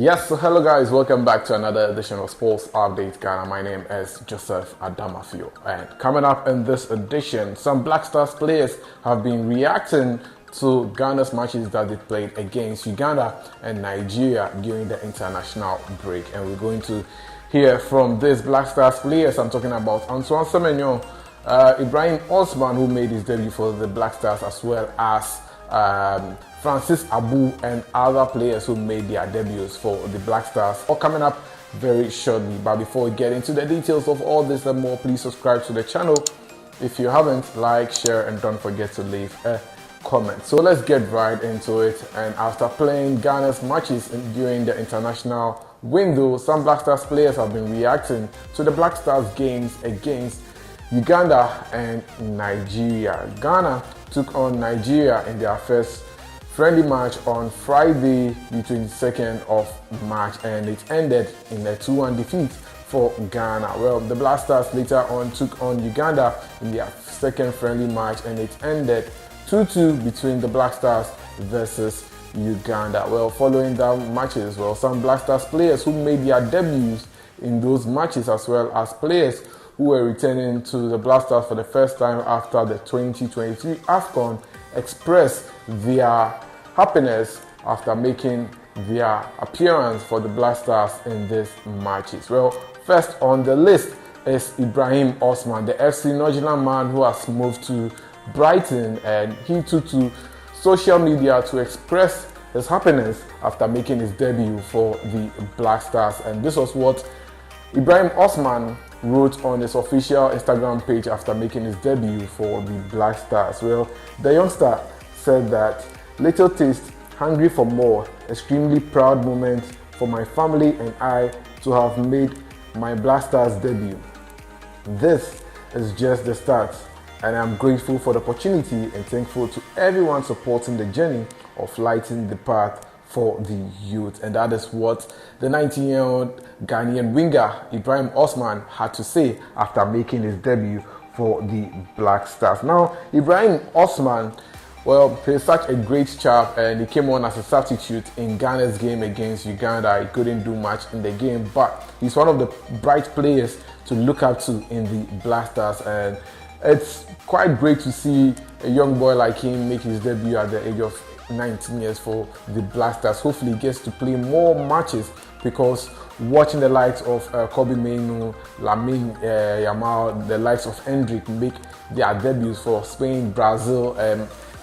Yes, so hello guys, welcome back to another edition of Sports Update Ghana. My name is Joseph Adamafio, and coming up in this edition, some Black Stars players have been reacting to Ghana's matches that they played against Uganda and Nigeria during the international break, and we're going to hear from these Black Stars players. I'm talking about Antoine Semenyo, Ibrahim Osman, who made his debut for the Black Stars, as well as Francis Abu and other players who made their debuts for the Black Stars. All coming up very shortly. But before we get into the details of all this and more, please subscribe to the channel. If you haven't, like, share, and don't forget to leave a comment. So let's get right into it. And after playing Ghana's matches during the international window, some Black Stars players have been reacting to the Black Stars games against Uganda and Nigeria. Ghana took on Nigeria in their first friendly match on Friday, the 22nd of March, and it ended in a 2-1 defeat for Ghana. Well, the Black Stars later on took on Uganda in their second friendly match, and it ended 2-2 between the Black Stars versus Uganda. Well, following that matches, some Black Stars players who made their debuts in those matches, as well as players who were returning to the Black Stars for the first time after the 2023 AFCON, expressed their happiness after making their appearance for the Black Stars in these matches. Well, first on the list is Ibrahim Osman, the FC Nigerian man who has moved to Brighton, and he took to social media to express his happiness after making his debut for the Black Stars. And this was what Ibrahim Osman wrote on his official Instagram page after making his debut for the Black Stars. Well, the youngster said that, "Little taste, hungry for more, extremely proud moment for my family and I to have made my Black Stars debut. This is just the start, and I'm grateful for the opportunity and thankful to everyone supporting the journey of lighting the path for the youth." And that is what the 19-year-old Ghanaian winger Ibrahim Osman had to say after making his debut for the Black Stars. Now, Ibrahim Osman, well, he's such a great chap, and he came on as a substitute in Ghana's game against Uganda. He couldn't do much in the game, but he's one of the bright players to look up to in the Black Stars, and it's quite great to see a young boy like him make his debut at the age of 19 years for the Black Stars. Hopefully he gets to play more matches, because watching the likes of Kobe Mainoo, Lamine Yamal, the likes of Hendrick make their debuts for Spain, Brazil,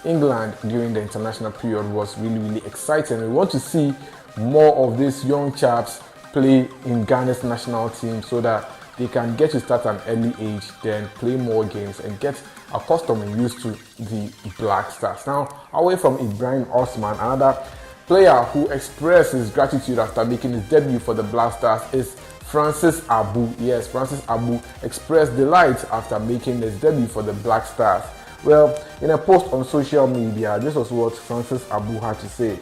England during the international period was really exciting. We want to see more of these young chaps play in Ghana's national team so that they can get to start at an early age, then play more games and get accustomed and used to the Black Stars. Now, away from Ibrahim Osman, another player who expressed his gratitude after making his debut for the Black Stars is Francis Abu. Yes, Francis Abu expressed delight after making his debut for the Black Stars. Well, in a post on social media, this was what Francis Abu had to say.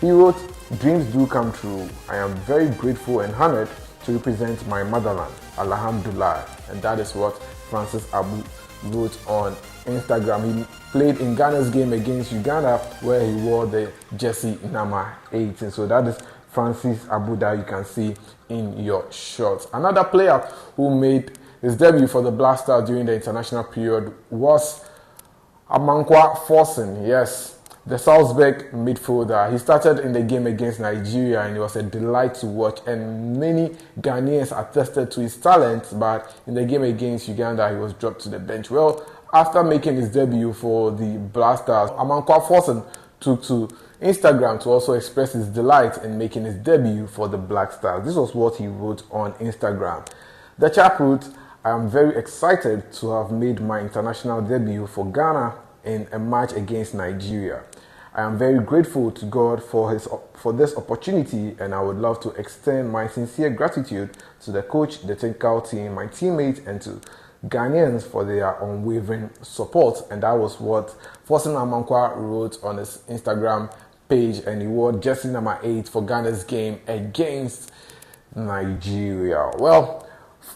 He wrote, "Dreams do come true. I am very grateful and honored to represent my motherland. Alhamdulillah." And that is what Francis Abu wrote on Instagram. He played in Ghana's game against Uganda, where he wore the jersey number 18. So that is Francis Abu that you can see in your shorts. Another player who made his debut for the Black Stars during the international period was Aman Forsen. Yes, the Salzburg midfielder. He started in the game against Nigeria, and it was a delight to watch, and many Ghanaians attested to his talent, but in the game against Uganda, he was dropped to the bench. Well, after making his debut for the Black Stars, Aman Forsen took to Instagram to also express his delight in making his debut for the Black Stars. This was what he wrote on Instagram. The chap wrote, "I am very excited to have made my international debut for Ghana in a match against Nigeria. I am very grateful to God for this opportunity, and I would love to extend my sincere gratitude to the coach, the technical team, my teammates, and to Ghanaians for their unwavering support." And that was what Forsen Amankwa wrote on his Instagram page, and he wore jersey number 8 for Ghana's game against Nigeria. Well,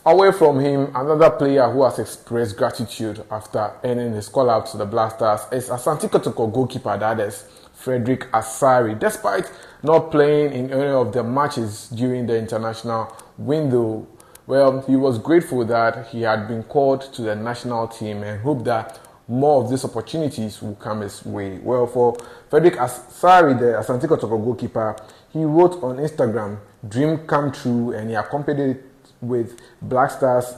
away from him, another player who has expressed gratitude after earning his call-up to the Black Stars is Asante Kotoko goalkeeper, that is Frederick Asari. Despite not playing in any of the matches during the international window. Well, he was grateful that he had been called to the national team and hoped that more of these opportunities will come his way. Well, for Frederick Asari, the Asante Kotoko goalkeeper, he wrote on Instagram, "Dream come true," and he accompanied it with Black Stars,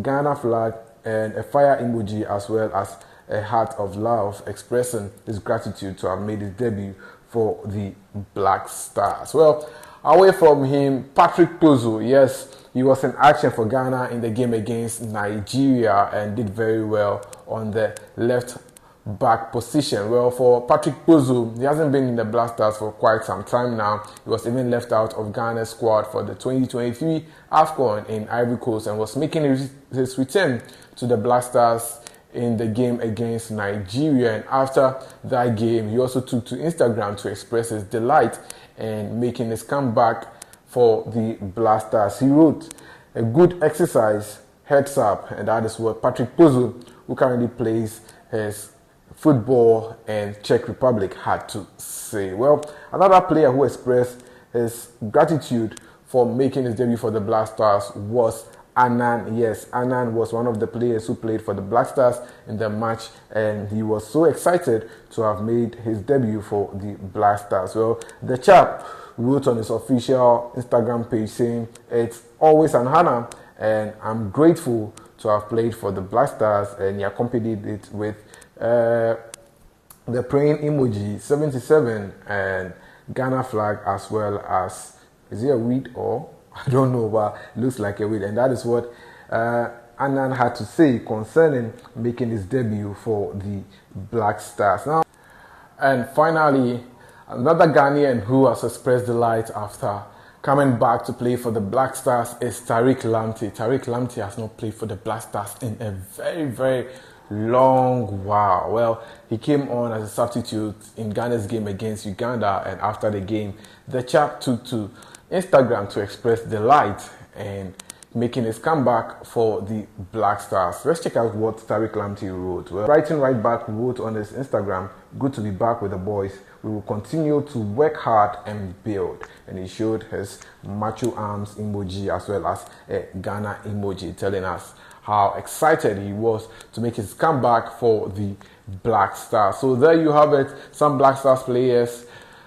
Ghana flag, and a fire emoji, as well as a heart of love, expressing his gratitude to have made his debut for the Black Stars. Well, away from him, Patrick Pozo, yes, he was in action for Ghana in the game against Nigeria and did very well on the left back position. Well, for Patrick Pozo, he hasn't been in the Black Stars for quite some time now. He was even left out of Ghana's squad for the 2023 AFCON in Ivory Coast and was making his return to the Black Stars in the game against Nigeria. And after that game, he also took to Instagram to express his delight and making his comeback for the Black Stars. He wrote, "A good exercise, heads up," and that is what Patrick Pozo, who currently plays his football in Czech Republic, had to say. Well, another player who expressed his gratitude for making his debut for the Black Stars was Anan. Yes, Anan was one of the players who played for the Black Stars in the match, and he was so excited to have made his debut for the Black Stars. Well, the chap wrote on his official Instagram page saying, "It's always an honor, and I'm grateful to have played for the Black Stars," and he accompanied it with the praying emoji, 77, and Ghana flag, as well as, is it a weed or I don't know, but it looks like a weed. And that is what Anan had to say concerning making his debut for the Black Stars. Now, and finally, another Ghanaian who has expressed delight after coming back to play for the Black Stars is Tariq Lam. Tariq Lam has not played for the Black Stars in a very, very long while. Well, he came on as a substitute in Ghana's game against Uganda, and after the game, the chap took to Instagram to express delight and making his comeback for the Black Stars. Let's check out what Tariq Lam wrote. Well, Brighton right back wrote on his Instagram, "Good to be back with the boys. We will continue to work hard and build." And he showed his macho arms emoji as well as a Ghana emoji, telling us how excited he was to make his comeback for the Black Stars. So there you have it, some Black Stars players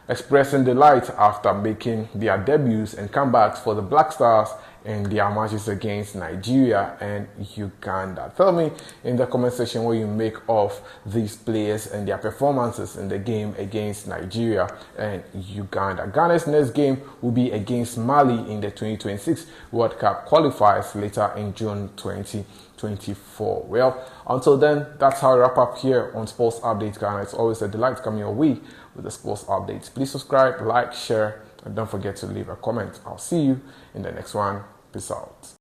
expressing delight after making their debuts and comebacks for the Black Stars in their matches against Nigeria and Uganda. Tell me in the comment section what you make of these players and their performances in the game against Nigeria and Uganda. Ghana's next game will be against Mali in the 2026 World Cup qualifiers later in June 2024. Well, until then, that's how I wrap up here on Sports Update Ghana. It's always a delight coming your way with the sports updates. Please subscribe, like, share, and don't forget to leave a comment. I'll see you in the next one. Peace out.